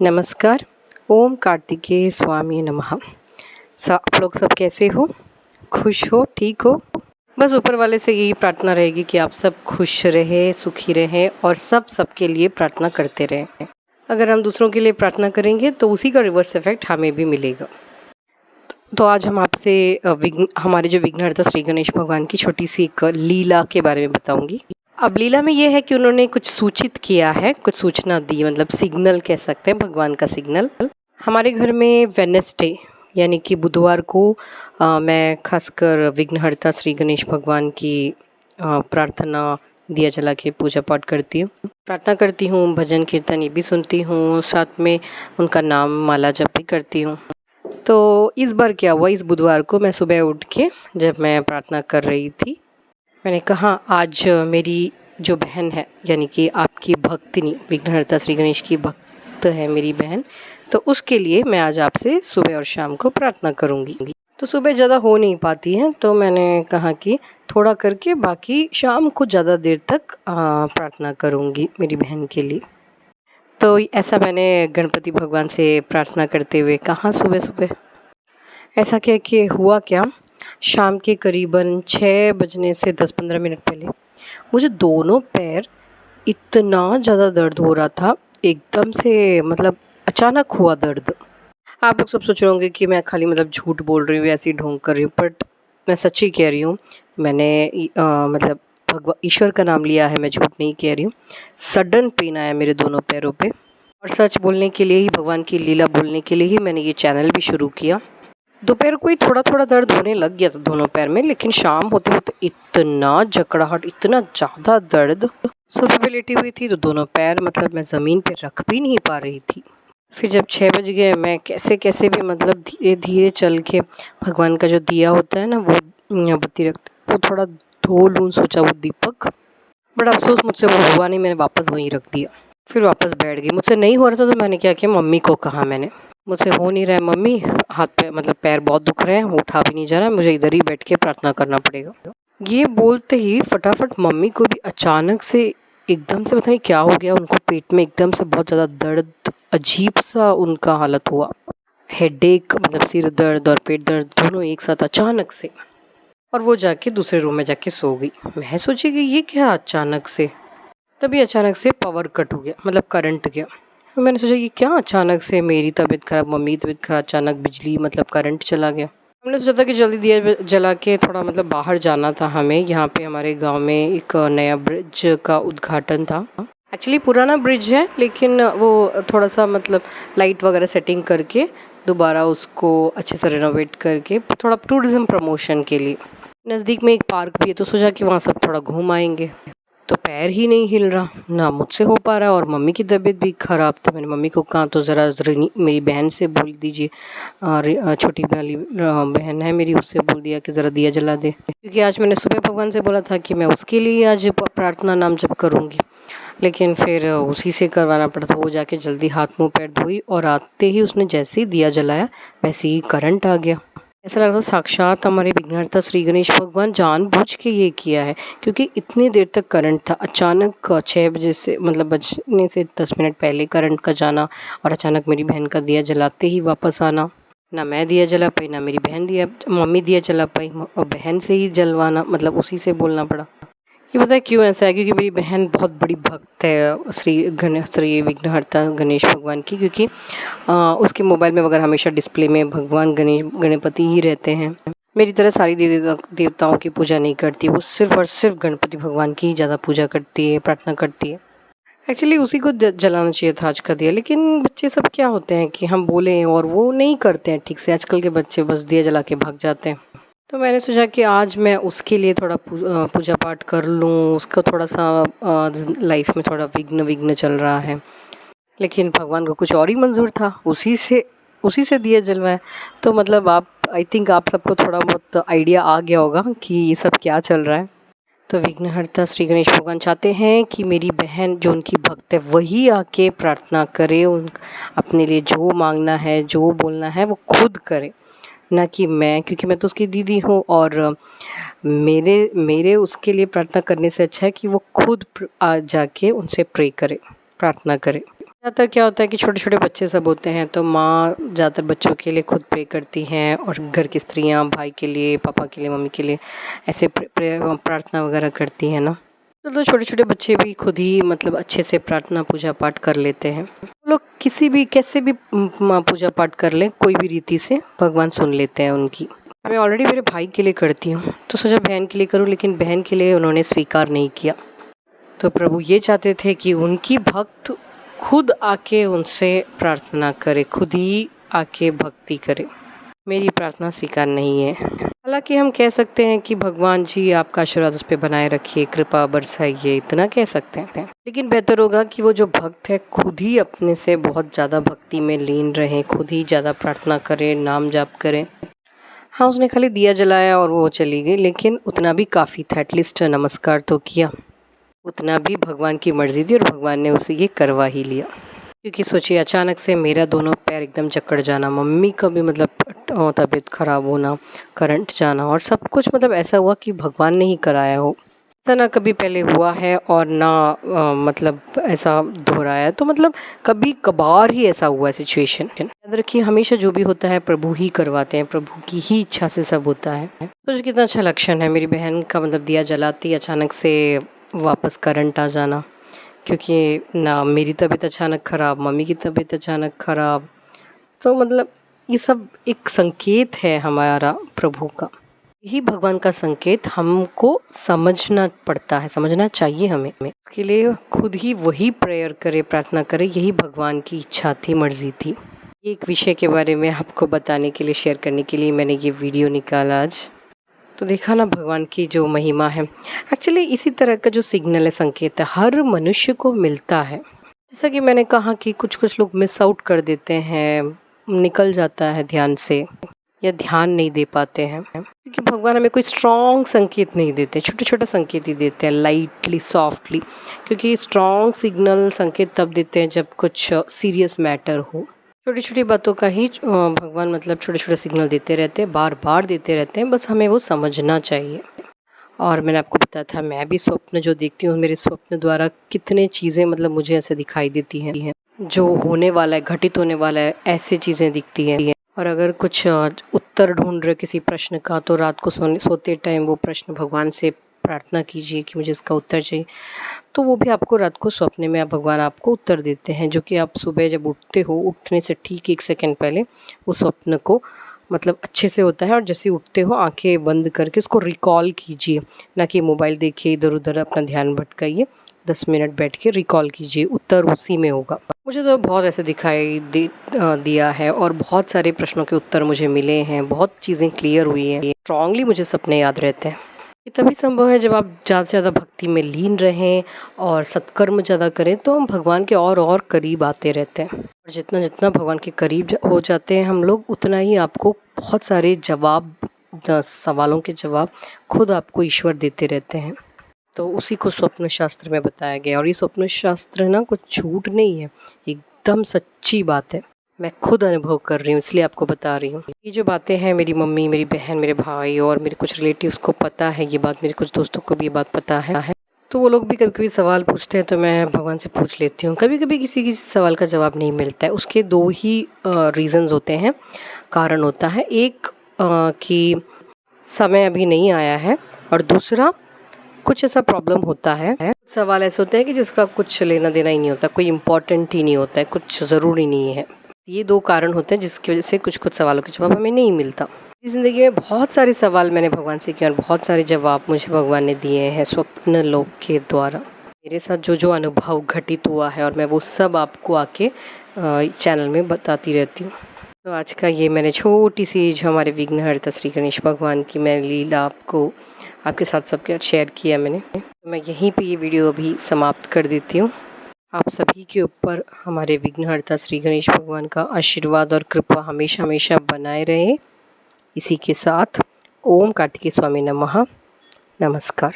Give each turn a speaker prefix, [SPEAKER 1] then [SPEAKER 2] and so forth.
[SPEAKER 1] नमस्कार। ओम कार्तिकेय स्वामी नमः। आप लोग सब कैसे हो? खुश हो? ठीक हो? बस ऊपर वाले से यही प्रार्थना रहेगी कि आप सब खुश रहें, सुखी रहें और सब सबके लिए प्रार्थना करते रहें। अगर हम दूसरों के लिए प्रार्थना करेंगे तो उसी का रिवर्स इफेक्ट हमें भी मिलेगा। तो आज हम आपसे हमारे जो विघ्नहर्ता श्री गणेश भगवान की छोटी सी एक लीला के बारे में बताऊंगी। अब लीला में ये है कि उन्होंने कुछ सूचित किया है, कुछ सूचना दी, मतलब सिग्नल कह सकते हैं, भगवान का सिग्नल। हमारे घर में वेडनेसडे यानी कि बुधवार को मैं खासकर विघ्नहर्ता श्री गणेश भगवान की प्रार्थना दिया जला के पूजा पाठ करती हूँ, प्रार्थना करती हूँ, भजन कीर्तन ये भी सुनती हूँ, साथ में उनका नाम माला जप भी करती हूँ। तो इस बार क्या हुआ, इस बुधवार को मैं सुबह उठ के जब मैं प्रार्थना कर रही थी, मैंने कहा आज मेरी जो बहन है यानी कि आपकी भक्तिनी विघ्नहर्ता श्री गणेश की भक्त है मेरी बहन, तो उसके लिए मैं आज आपसे सुबह और शाम को प्रार्थना करूंगी। तो सुबह ज़्यादा हो नहीं पाती है तो मैंने कहा कि थोड़ा करके बाकी शाम को ज़्यादा देर तक प्रार्थना करूंगी मेरी बहन के लिए। तो ऐसा मैंने गणपति भगवान से प्रार्थना करते हुए कहा सुबह सुबह। ऐसा क्या कि हुआ क्या, शाम के करीबन 6 बजने से 10-15 मिनट पहले मुझे दोनों पैर इतना ज़्यादा दर्द हो रहा था, एकदम से, मतलब अचानक हुआ दर्द। आप लोग सब सोच रहे होंगे कि मैं खाली मतलब झूठ बोल रही हूँ, ऐसी ढोंग कर रही हूँ, बट मैं सच्ची कह रही हूँ। मैंने मतलब भगवान ईश्वर का नाम लिया है, मैं झूठ नहीं कह रही हूँ। सडन पेन आया मेरे दोनों पैरों पे, और सच बोलने के लिए ही, भगवान की लीला बोलने के लिए ही मैंने ये चैनल भी शुरू किया। दोपहर को ही थोड़ा थोड़ा दर्द होने लग गया था दोनों पैर में, लेकिन शाम होते होते इतना जकड़ाहट, इतना ज़्यादा दर्द। सोफे पे लेटी हुई थी तो दोनों पैर मतलब मैं ज़मीन पे रख भी नहीं पा रही थी। फिर जब 6 बज गए, मैं कैसे कैसे भी मतलब धीरे धीरे चल के भगवान का जो दिया होता है ना, वो बत्ती रख वो थोड़ा धो लूँ, सोचा वो दीपक। बड़ा अफसोस मुझसे वो हुआ नहीं, मैंने वापस वहीं रख दिया। फिर वापस बैठ गई। मुझसे नहीं हो रहा था तो मैंने क्या किया, मम्मी को कहा मैंने, मुझसे हो नहीं रहा है मम्मी, हाथ पे मतलब पैर बहुत दुख रहे हैं, उठा भी नहीं जा रहा है, मुझे इधर ही बैठ के प्रार्थना करना पड़ेगा। ये बोलते ही फटाफट मम्मी को भी अचानक से एकदम से पता नहीं क्या हो गया, उनको पेट में एकदम से बहुत ज़्यादा दर्द, अजीब सा उनका हालत हुआ, हेडेक, मतलब सिर दर्द और पेट दर्द दोनों एक साथ अचानक से। और वो जाके दूसरे रूम में जाके सो गई। मैं सोची कि ये क्या अचानक से, तभी अचानक से पावर कट हो गया, मतलब करंट गया। मैंने सोचा कि क्या अचानक से मेरी तबीयत खराब, मम्मी की तबीयत खराब, अचानक बिजली मतलब करंट चला गया। हमने सोचा था कि जल्दी दिया जला के थोड़ा मतलब बाहर जाना था हमें। यहाँ पे हमारे गांव में एक नया ब्रिज का उद्घाटन था। एक्चुअली पुराना ब्रिज है, लेकिन वो थोड़ा सा मतलब लाइट वगैरह सेटिंग करके दोबारा उसको अच्छे से रेनोवेट करके थोड़ा टूरिज्म प्रमोशन के लिए। नज़दीक में एक पार्क भी है तो सोचा कि वहाँ सब थोड़ा घूम आएंगे। तो पैर ही नहीं हिल रहा, ना मुझसे हो पा रहा, और मम्मी की तबीयत भी ख़राब था। मैंने मम्मी को कहा तो ज़रा मेरी बहन से बोल दीजिए, छोटी वाली बहन है मेरी, उससे बोल दिया कि ज़रा दिया जला दे, क्योंकि आज मैंने सुबह भगवान से बोला था कि मैं उसके लिए आज प्रार्थना नाम जप करूँगी, लेकिन फिर उसी से करवाना पड़ा। था वो जाके जल्दी हाथ मुँह पैर धोई, और आते ही उसने जैसे ही दिया जलाया वैसे ही करंट आ गया। ऐसा लग रहा था साक्षात हमारे विघ्नहर्ता श्री गणेश भगवान जानबूझ के ये किया है, क्योंकि इतनी देर तक करंट था। अचानक 6 बजे से मतलब बजने से 10 मिनट पहले करंट का जाना, और अचानक मेरी बहन का दिया जलाते ही वापस आना। ना मैं दिया जला पाई, ना मेरी मम्मी दिया जला पाई, और बहन से ही जलवाना, मतलब उसी से बोलना पड़ा। ये पता है क्यों ऐसा है? क्योंकि मेरी बहन बहुत बड़ी भक्त है श्री विघ्नहर्ता गणेश भगवान की, क्योंकि उसके मोबाइल में वगैरह हमेशा डिस्प्ले में भगवान गणपति ही रहते हैं। मेरी तरह सारी देवताओं की पूजा नहीं करती, वो सिर्फ और सिर्फ गणपति भगवान की ही ज़्यादा पूजा करती है, प्रार्थना करती है। एक्चुअली उसी को जलाना चाहिए था आज का दिया, लेकिन बच्चे सब क्या होते हैं कि हम बोलें और वो नहीं करते हैं ठीक से। आजकल के बच्चे बस दिया जला के भाग जाते हैं। तो मैंने सोचा कि आज मैं उसके लिए थोड़ा पूजा पाठ कर लूँ, उसका थोड़ा सा लाइफ में थोड़ा विघ्न विघ्न चल रहा है, लेकिन भगवान को कुछ और ही मंजूर था, उसी से दिया जलवाया। तो मतलब आप, आई थिंक आप सबको थोड़ा बहुत आइडिया आ गया होगा कि ये सब क्या चल रहा है। तो विघ्नहर्ता श्री गणेश भगवान चाहते हैं कि मेरी बहन जो उनकी भक्त है वही आके प्रार्थना करे, उन अपने लिए जो मांगना है, जो बोलना है वो खुद करे, ना कि मैं, क्योंकि मैं तो उसकी दीदी हूँ। और मेरे मेरे उसके लिए प्रार्थना करने से अच्छा है कि वो खुद आ जाके उनसे प्रे करे। प्रार्थना करें। ज़्यादातर क्या होता है कि छोटे-छोटे बच्चे सब होते हैं तो माँ ज़्यादातर बच्चों के लिए खुद प्रे करती हैं और घर की स्त्रियाँ भाई के लिए, पापा के लिए, मम्मी के लिए ऐसे प्रार्थना वगैरह करती हैं ना। तो छोटे-छोटे बच्चे भी खुद ही मतलब अच्छे से प्रार्थना पूजा पाठ कर लेते हैं। वो लोग किसी भी कैसे भी पूजा पाठ कर लें, कोई भी रीति से भगवान सुन लेते हैं उनकी। मैं ऑलरेडी मेरे भाई के लिए करती हूँ, तो सोचा बहन के लिए करूँ, लेकिन बहन के लिए उन्होंने स्वीकार नहीं किया। तो प्रभु ये चाहते थे कि उनकी भक्त खुद आके उनसे प्रार्थना करे, खुद ही आके भक्ति करे। मेरी प्रार्थना स्वीकार नहीं है। हालाँकि हम कह सकते हैं कि भगवान जी आपका आशीर्वाद उस पे बनाए रखिए, कृपा बरसाइए, इतना कह सकते हैं। लेकिन बेहतर होगा कि वो जो भक्त है खुद ही अपने से बहुत ज़्यादा भक्ति में लीन रहें, खुद ही ज़्यादा प्रार्थना करें, नाम जाप करें। हाँ, उसने खाली दिया जलाया और वो चली गई, लेकिन उतना भी काफ़ी था, एटलीस्ट नमस्कार तो किया। उतना भी भगवान की मर्ज़ी थी और भगवान ने उसे ये करवा ही लिया। क्योंकि सोचिए अचानक से मेरा दोनों पैर एकदम जकड़ जाना, मम्मी का भी मतलब तबीयत ख़राब होना, करंट जाना और सब कुछ मतलब ऐसा हुआ कि भगवान ने ही कराया हो। ऐसा ना कभी पहले हुआ है और ना मतलब ऐसा दोहराया, तो मतलब कभी कभार ही ऐसा हुआ है सिचुएशन। याद रखिए हमेशा जो भी होता है प्रभु ही करवाते हैं, प्रभु की ही इच्छा से सब होता है। तो कितना अच्छा लक्षण है, मेरी बहन का मतलब दिया जलाती अचानक से वापस करंट आ जाना, क्योंकि ना मेरी तबीयत अचानक ख़राब, मम्मी की तबीयत अचानक ख़राब। तो मतलब ये सब एक संकेत है हमारा प्रभु का, यही भगवान का संकेत हमको समझना पड़ता है, समझना चाहिए हमें। उसके लिए खुद ही वही प्रेयर करे, प्रार्थना करे, यही भगवान की इच्छा थी, मर्जी थी। एक विषय के बारे में आपको बताने के लिए, शेयर करने के लिए मैंने ये वीडियो निकाला आज। तो देखा ना भगवान की जो महिमा है। एक्चुअली इसी तरह का जो सिग्नल है, संकेत है, हर मनुष्य को मिलता है। जैसा कि मैंने कहा कि कुछ लोग मिस आउट कर देते हैं, निकल जाता है ध्यान से या ध्यान नहीं दे पाते हैं, क्योंकि भगवान हमें कोई स्ट्रॉन्ग संकेत नहीं देते, छोटे-छोटे संकेत ही देते हैं, लाइटली, सॉफ्टली। क्योंकि स्ट्रॉन्ग सिग्नल संकेत तब देते हैं जब कुछ सीरियस मैटर हो। छोटी-छोटी बातों का ही भगवान मतलब छोटे-छोटे सिग्नल देते रहते हैं, बार-बार देते रहते हैं, बस हमें वो समझना चाहिए। और मैंने आपको बताया था मैं भी स्वप्न जो देखती हूँ, मेरे स्वप्न द्वारा कितने चीज़ें मतलब मुझे ऐसे दिखाई देती हैं, जो होने वाला है, घटित होने वाला है, ऐसी चीज़ें दिखती हैं। और अगर कुछ उत्तर ढूँढ रहे किसी प्रश्न का, तो रात को सोते टाइम वो प्रश्न भगवान से प्रार्थना कीजिए कि मुझे इसका उत्तर चाहिए। तो वो भी आपको रात को सपने में भगवान आपको उत्तर देते हैं, जो कि आप सुबह जब उठते हो, उठने से ठीक 1 सेकंड पहले वो स्वप्न को मतलब अच्छे से होता है, और जैसे उठते हो आंखें बंद करके उसको रिकॉल कीजिए, ना कि मोबाइल देखिए इधर-उधर अपना ध्यान भटकाइए। 10 मिनट बैठ के रिकॉल कीजिए, उत्तर उसी में होगा। मुझे तो बहुत ऐसे दिया है और बहुत सारे प्रश्नों के उत्तर मुझे मिले हैं, बहुत चीज़ें क्लियर हुई हैं। स्ट्रॉन्गली मुझे सपने याद रहते हैं। ये तभी संभव है जब आप ज़्यादा से ज़्यादा भक्ति में लीन रहें और सत्कर्म ज़्यादा करें, तो हम भगवान के और करीब आते रहते हैं। और जितना भगवान के करीब हो जाते हैं हम लोग, उतना ही आपको बहुत सारे सवालों के जवाब खुद आपको ईश्वर देते रहते हैं। तो उसी को स्वप्न शास्त्र में बताया गया, और ये स्वप्न शास्त्र ना कुछ झूठ नहीं है, एकदम सच्ची बात है। मैं खुद अनुभव कर रही हूँ, इसलिए आपको बता रही हूँ। ये जो बातें हैं, मेरी मम्मी, मेरी बहन, मेरे भाई और मेरे कुछ रिलेटिव्स को पता है ये बात, मेरे कुछ दोस्तों को भी ये बात पता है। तो वो लोग भी कभी-कभी सवाल पूछते हैं, तो मैं भगवान से पूछ लेती हूँ। कभी-कभी किसी सवाल का जवाब नहीं मिलता है, उसके 2 ही रीज़न्स होते हैं, कारण होता है। एक कि समय अभी नहीं आया है, और दूसरा कुछ ऐसा प्रॉब्लम होता है। सवाल ऐसे होते हैं कि जिसका कुछ लेना देना ही नहीं होता, कोई इम्पोर्टेंट ही नहीं होता है, कुछ ज़रूरी नहीं है। ये 2 कारण होते हैं जिसकी वजह से कुछ सवालों के जवाब हमें नहीं मिलता। ज़िंदगी में बहुत सारे सवाल मैंने भगवान से किए और बहुत सारे जवाब मुझे भगवान ने दिए हैं स्वप्न लोक के द्वारा। मेरे साथ जो अनुभव घटित हुआ है, और मैं वो सब आपको आके चैनल में बताती रहती हूँ। तो आज का ये मैंने छोटी सी जो हमारे विघ्नहर्ता श्री गणेश भगवान की मैंने लीला आपके साथ सबके शेयर किया मैंने। तो मैं यहीं पे ये वीडियो अभी समाप्त कर देती हूँ। आप सभी के ऊपर हमारे विघ्नहर्ता श्री गणेश भगवान का आशीर्वाद और कृपा हमेशा हमेशा बनाए रहे। इसी के साथ ओम कार्तिकेय स्वामी नमः। नमस्कार।